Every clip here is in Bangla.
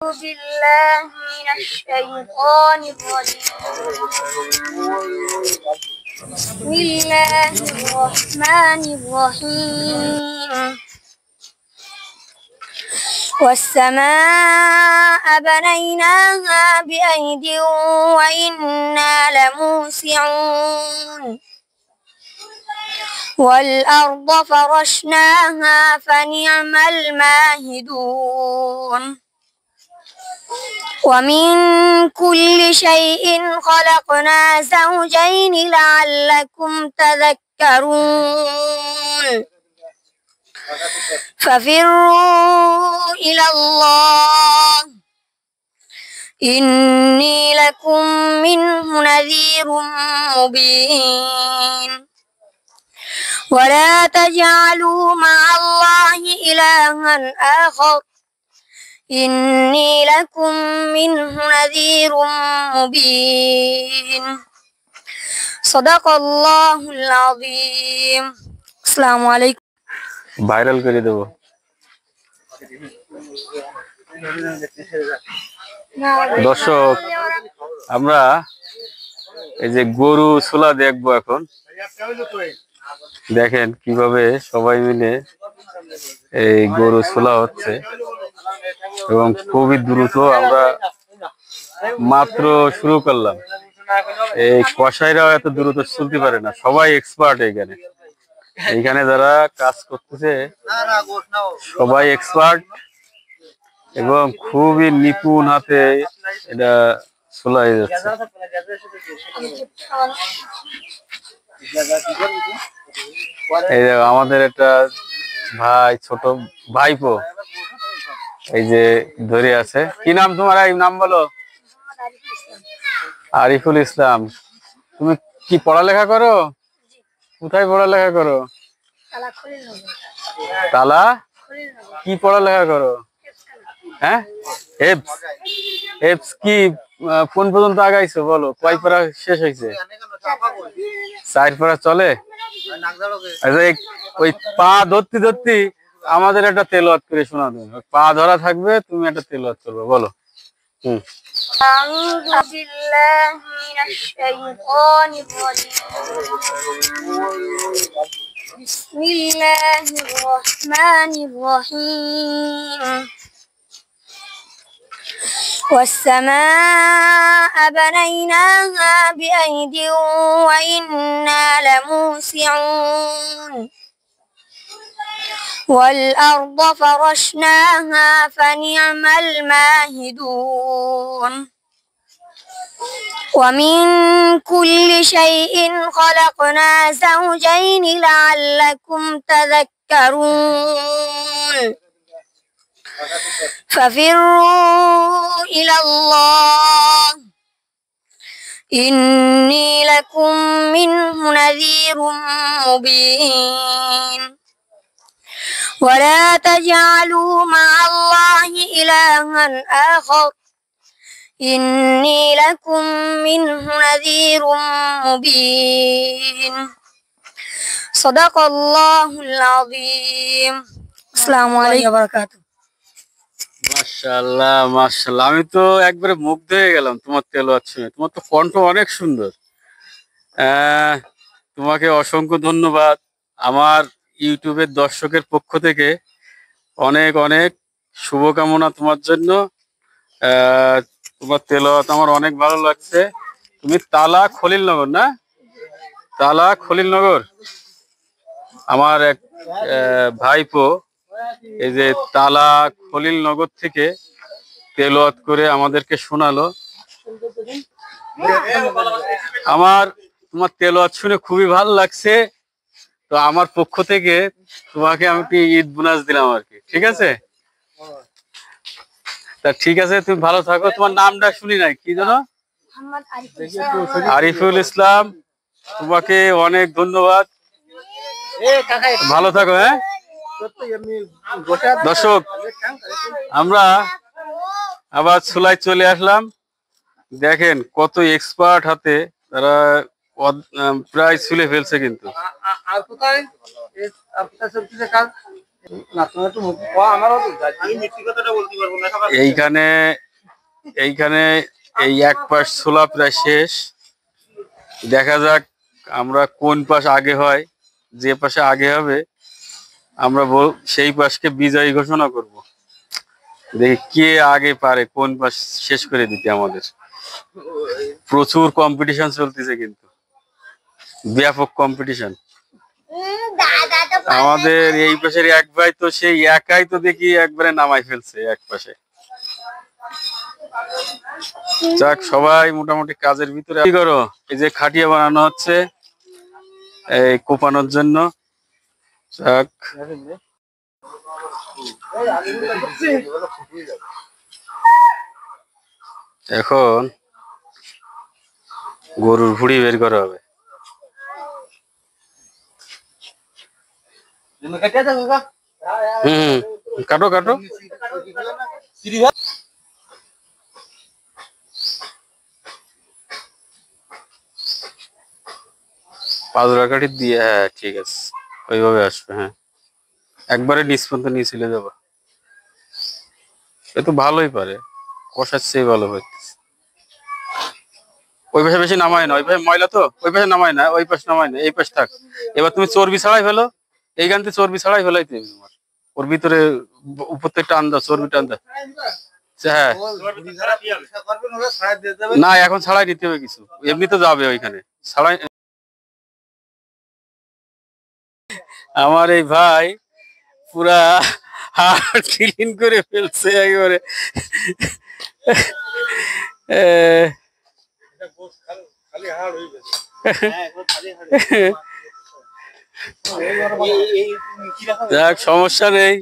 بالله من الشيطان الرجيم. بسم الله الرحمن الرحيم. والسماء بنيناها بأيد وإنا لموسعون والأرض فرشناها فنعم الماهدون ومن كل شيء خلقنا زوجين لعلكم تذكرون ففروا إلى الله إني لكم منه نذير مبين ولا تجعلوا مع الله إلها آخر إني لكم منه نذير مبين صدق الله العظيم. السلام عليكم. ভাইরাল করে দেব। দর্শক, আমরা এই যে গরু ছোলা দেখবো এখন। দেখেন কিভাবে সবাই মিলে এই গরু ছোলা হচ্ছে এবং খুবই দ্রুত। আমরা মাত্র শুরু করলাম। এই কসাইরাও এত দ্রুত চলতে পারে না, সবাই এক্সপার্ট। এইখানে যারা কাজ করতেছে সবাই এক্সপার্ট এবং খুবই নিপুণ হাতে এটা ছোলা হয়ে যাচ্ছে। এই যে আমাদের একটা ভাই, ছোট ভাইপো, এই যে ধরে আছে। কি নাম তোমার? এই নাম বলো। আরিফুল ইসলাম। তুমি কি পড়ালেখা করো? কোথায় পড়ালেখা করো? তালা কি পড়ালেখা করো? হ্যাঁ, এপস কি কোন পর্যন্ত আগাইছো বলো? কয় পারা শেষ হয়েছে? 4 পারা চলে। ওই পা ধরতে ধরতে আমাদের একটা তেলাওয়াত করে শোনা দেবে। পা ধরা থাকবে, তুমি একটা তেলাওয়াত করবে, বলো। أعوذ بالله من الشيطان الرجيم. بسم الله الرحمن الرحيم. والسماء بنيناها بأيد وإنا لموسعون والأرض فرشناها فنعم الماهدون ومن كل شيء خلقنا زوجين لعلكم تذكرون ففروا إلى الله إني لكم منه نذير مبين ولا تجعلوا مع الله إلها آخر إني لكم منه نذير مبين صدق الله العظيم. السلام عليكم وبركاته. মাশাআল্লাহ মাশাআল্লাহ, আমি তো একবারে মুগ্ধ হয়ে গেলাম তোমার তেলাওয়াত শুনে। তোমার তো কণ্ঠ অনেক সুন্দর। তোমাকে অসংখ্য ধন্যবাদ। আমার ইউটিউবের দর্শকের পক্ষ থেকে অনেক অনেক শুভকামনা তোমার জন্য। তোমার তেলাওয়াত আমার অনেক ভালো লাগছে। তুমি তালা খলিলনগর না? তালা খলিলনগর। আমার এক ভাইপো এই যে তালা খলিলনগর থেকে তেলাওয়াত করে আমাদেরকে শোনালো। তোমার তেলাওয়াত শুনে খুবই ভালো লাগছে। তো আমার পক্ষ থেকে তোমাকে আমি একটি ঈদ বোনাস দিলাম আর কি। ঠিক আছে? তা ঠিক আছে, তুমি ভালো থাকো। তোমার নামটা শুনি নাই, কি জানো? আরিফুল ইসলাম। তোমাকে অনেক ধন্যবাদ। ভালো থাকো। হ্যাঁ দর্শক, আমরা আবার চুলায় চলে আসলাম। দেখেন কত এক্সপার্ট হাতে তারা প্রায় চুলে ফেলছে। কিন্তু এইখানে এইখানে এই এক পাশ ছোলা প্রায় শেষ। দেখা যাক আমরা কোন পাশ আগে হয়, যে পাশে আগে হবে আমরা সেই পাশকে বিজয়ী ঘোষণা করব। দেখি কে আগে পারে কোন পাশ শেষ করে দিতে। আমাদের প্রচুর কম্পিটিশন চলতেছে, কিন্তু ব্যাপক কম্পিটিশন। আমাদের এই পাশের এক ভাই তো সেই একাই তো দেখি একবারে নামাই ফেলছে এক পাশে। যাক, সবাই মোটামুটি কাজের ভিতরে। কি করো? এই যে খাটিয়া বানানো হচ্ছে এই কোপানোর জন্য। যাক, এখন গরুর ভুঁড়ি বের করা হবে। কাটো কাটো। পাজরা কাঠি দিয়ে, হ্যাঁ ঠিক আছে, ওইভাবে আসবে। হ্যাঁ, একবারে নিচ পর্যন্ত নিয়ে চলে যাবো। এ তো ভালোই পারে, কষার চেয়ে ভালো হইতেছে। ওই পাশে বেশি নামায় না, ওই পাশে ময়লা তো, ওই পাশে নামায় না, ওই পাশে নামায় না, এই পাশে থাক। এবার তুমি চর্বি ছাড়াই ফেলো, এই গানতে চর্বি ছাড়াই ফেলাই তুমি। তোমার ওর ভিতরে উপর থেকে টান দাও, চর্বি টান দাও। হ্যাঁ, না এখন ছাড়াই নিতে হবে কিছু, এমনি তো যাবে ওইখানে ছাড়াই। আমার এই ভাই পুরা হাড় ক্লিন করে ফেলছে একেবারে। যাক, সমস্যা নেই।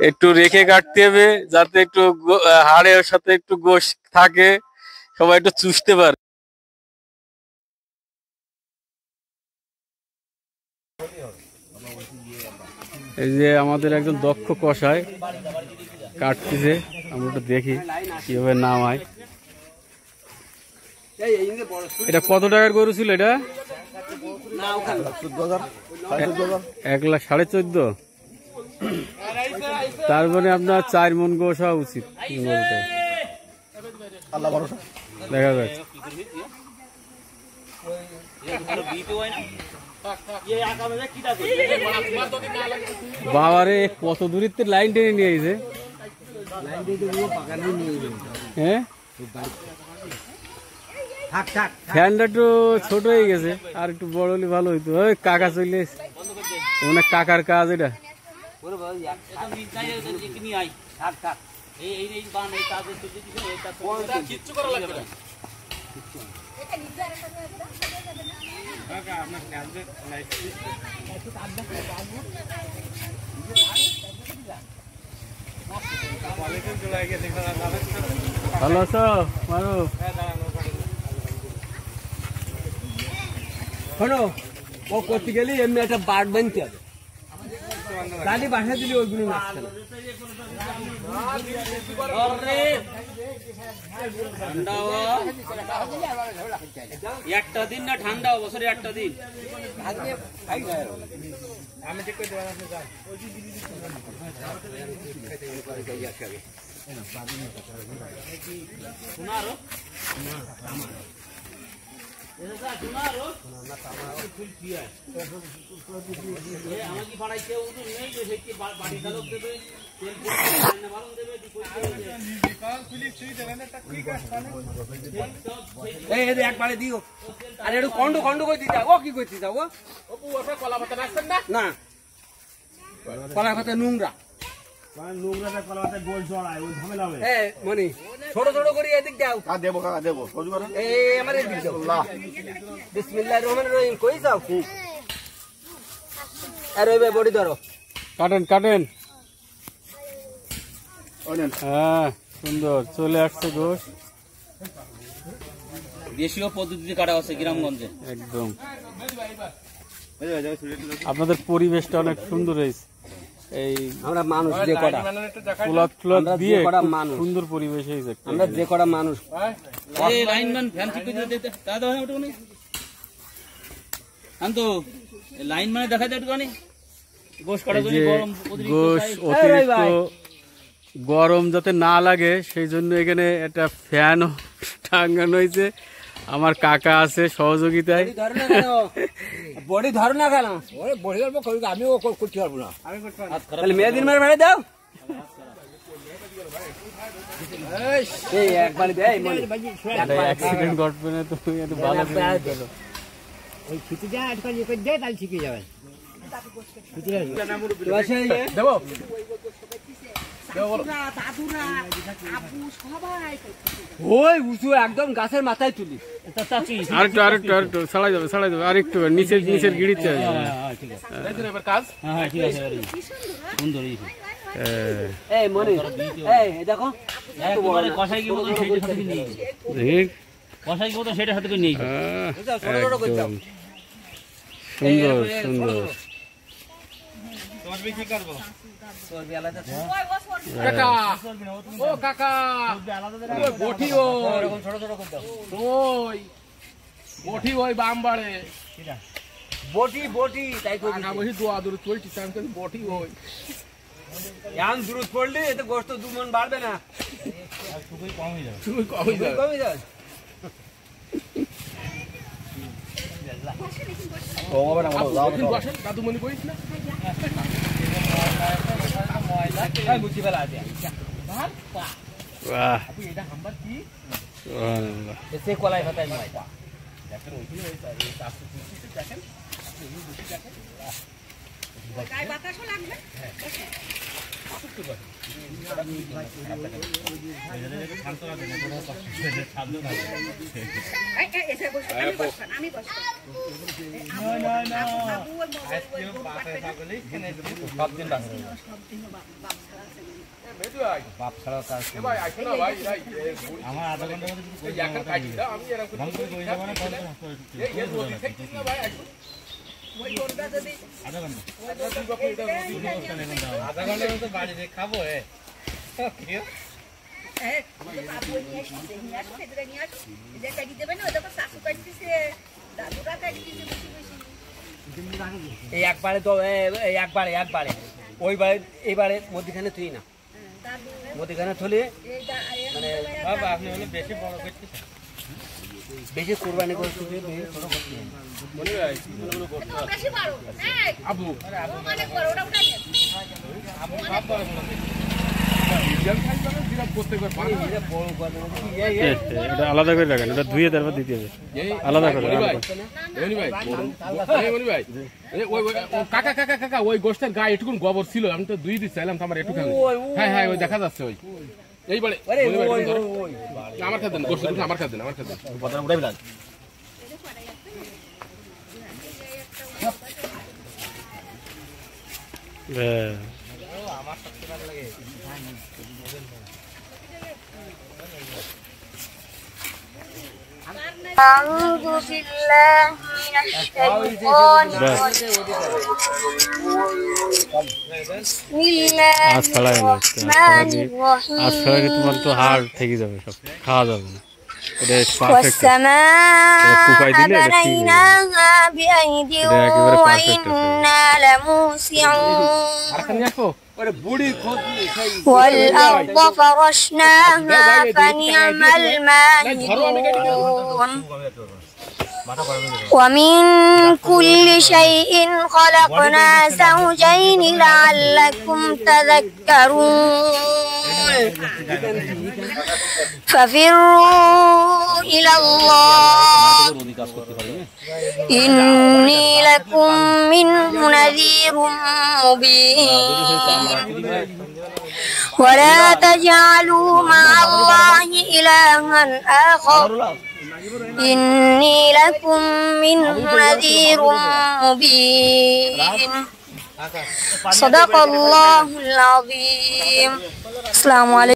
একটু রেখে কাটতে হবে যাতে একটু হাড়ের সাথে একটু গোশ থাকে, সবাই একটু চুষতে পারে। এই যে আমাদের একজন দক্ষ কষাই কাটতেছে, আমরা একটু দেখি কিভাবে নামায়। এটা কত টাকার গরু ছিল? এটা 1,14,500। তারপরে আপনার 4 মন গোশ হওয়া উচিত গরুটাই। দেখা যাচ্ছে। বাবারে কত দূরের লাইন টেনে নিয়ে গেছে। হ্যাঁ, ফ্যানটা একটু ছোট হয়ে গেছে, আর একটু বড় হলে ভালো হইতো। ওই কাকা চলে এসে, মানে কাকার কাজ এটা। ভালো আছো? মারো শোনো, ও করতে গেলে এমনি একটা বাট বানতে হবে, গাড়ি বাসা দিলে ওইগুলো নাচতে না। একটা দিন না ঠান্ডা বছরে একটা দিন। আমি ঠিক করে একবারে দিও। আর একটু খন্ড খন্ড করে দিতে ও কি করতে যাও? কলা পাতা রাখছেন না? না, কলা পাতা নোংরা। মনি ছোট ছোট করে এদিক দাও। দেবো কাকা দেবো, এই আমার এদিক দাও। বিসমিল্লাহির রহমানির রহিম কই যাও? আর ওই বডি ধরো, কাটেন কাটেন। হ্যাঁ, সুন্দর চলে আসছে গোশ। দেশীয় পদ্ধতিতে কাটা হচ্ছে গ্রামগঞ্জে একদম। আপনাদের পরিবেশটা অনেক সুন্দর হয়েছে। এই আমরা মানুষ যে কটা ফুলাত ফুলাত দিয়ে মানুষ, সুন্দর পরিবেশ হয়েছে। আমরা যে কটা মানুষ। লাইনম্যান ফ্যান ঠিক করে দিতে দাদা হয় ওটা নেই। আন্তু লাইন মানে দেখা যায় একটুখানি গোশ কাটার জন্য গরম গোশ অতিরিক্ত গরম যাতে না লাগে সেই জন্য এখানে একটা ফ্যানও টাঙানো হয়েছে। আমার কাকা আছে সহযোগিতায়। বডি ধরো না কেন? বডি গল্প আমিও করতে পারবো না। তাহলে মেয়েদিন মারে বেড়ে দাও। অ্যাক্সিডেন্ট ঘটবে না, তুমি একটু ভালো করে ওই ছুটি যায় আজকাল ইয়ে করে দেয়, তাহলে ঠিক হয়ে যাবে। দেবো ওই উঁচু একদম গাছের মাথায় তুলি। আরেকটু ছাড়াই যাবে আরেকটু নিচের গিড়িতে কাজ। হ্যাঁ ঠিক আছে সুন্দর। এই মনি এই দেখো একেবারে কষাই কি মতন সেইটার সাথে নিয়ে কষাই কি মতন সেটার সাথে নিয়ে একদম সুন্দর সুন্দর। কি করবো কাকা ও কাকা বটি বটি ওই বাম বাড়ে বটি বটি তাই বসে দোয়া দূর চলছি বটি ওই এমন দূরত পড়লে এতে গোস্ত 2 মণ বাড়বে না, কমে যাবে। দাদুমণি করিস না কলাই ভাতায় আমার আধা ঘন্টা বাড়িতে খাবো। এই একবারে তো একবারে ওইবারে এইবারে মধ্যখানে তুই না মধ্যখানে থলে মানে বাবা আপনি হলে বেশি বড় করতে বেশি কোরবানি করে তুই মনে হয় আবু এটা আলাদা করে রাখেন, ওটা ধুয়ে তারপর দিতে হবে আলাদা করে। কাকা কাকা কাকা ওই গোষ্ঠের গায়ে একটুকুন গোবর ছিল, আমি তো দুই দিন চাইলাম আমার একটু। হ্যাঁ হ্যাঁ ওই দেখা যাচ্ছে ওই এইবারে আমার কাছে দেন গোষ্ঠ আমার কাছে দেন আমার কাছে দেন। أعوذ بالله من الشيطان الرجيم بسم الله الرحمن الرحيم তোমার তো হাড় থেকে যাবে, সব খাওয়া যাবে না। والسماء بنيناها بأيد وإنا لموسعون والأرض فرشناها فنعم الماهدون ومن كل شيء خلقنا زوجين لعلكم تذكرون ففروا إلى الله إني لكم منه نذير مبين ولا تجعلوا مع الله إلها آخر إني لكم منه نذير مبين صدق الله العظيم. السلام عليكم.